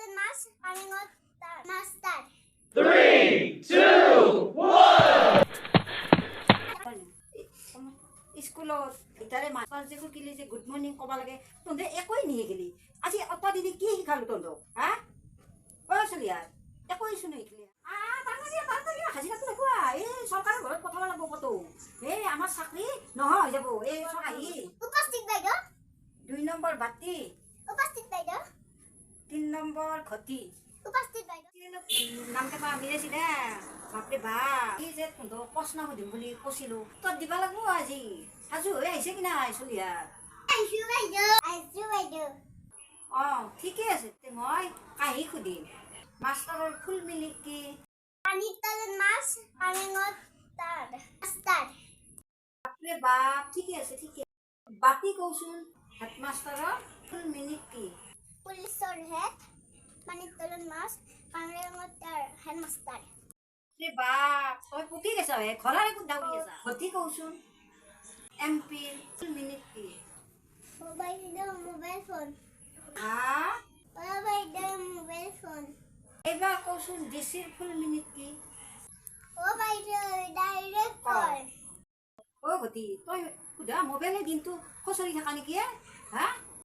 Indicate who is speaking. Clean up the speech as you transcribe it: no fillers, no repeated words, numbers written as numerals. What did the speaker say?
Speaker 1: Manitolin mas pamingot master.
Speaker 2: 3, 2, 1.
Speaker 3: স্কুলত ইতাৰে master যে শিকিলি যে গুড মৰ্ণিং ক'ব লাগে তহঁতে একোৱেই নিশিকিলি আজি অত দিদি কি শিকালো তহঁতক হা অ' চলিয়া একোৱেইচোন নিশিকিলি হাজিৰাটো নোখোৱা এই চৰকাৰৰ ঘৰত পঠাব লাগিব কতো এই আমাৰ চাকৰি নহয় যাব এই চৰকাৰী
Speaker 1: Upastik বাইদেউ
Speaker 3: 2 নম্বৰ বাতি
Speaker 1: Upastik বাইদেউ
Speaker 3: 3 নম্বৰ ঘটি
Speaker 1: Upastik বাইদেউ
Speaker 3: নাম কেইটা মিলাইছি দে বাপৰে বা এই যে তহঁতক প্ৰশ্ন সুধিম বুলি কৈছিলো তই দিব লাগিব আজি সাজু হৈ আহিছে কি নাই চলিয়া
Speaker 1: Aizu বাইদেউ
Speaker 3: অঁ ঠিকে আছে তে মই কাহি সুধিম মাষ্টৰৰ ফুল মিলি কি
Speaker 1: Manitolin mas pamingot master.
Speaker 3: বাপৰে বাপ ঠিকে আছে ঠিকে বাতি কওঁচোন হেডমাষ্টৰৰ ফুল মিনিট কি
Speaker 1: Pulisor head Manitolin mas pamingot headmaster.
Speaker 3: বাপৰে বাপ তই পকি গৈছ হে ঘৰাৰে ক'ত দাউৰি আছা ঘটি কওঁচোন এমপিৰ ফুল মিনিট কি
Speaker 1: Mobile phone.
Speaker 3: হা
Speaker 1: Mobile phone.
Speaker 3: এইবাৰ কওঁচোন ডিচিৰ ফুল মিনিট কি
Speaker 1: Direct call.
Speaker 3: অ' ঘটি তই সোধা মোবাইলে দিনটো খচৰি থাকা নেকি হা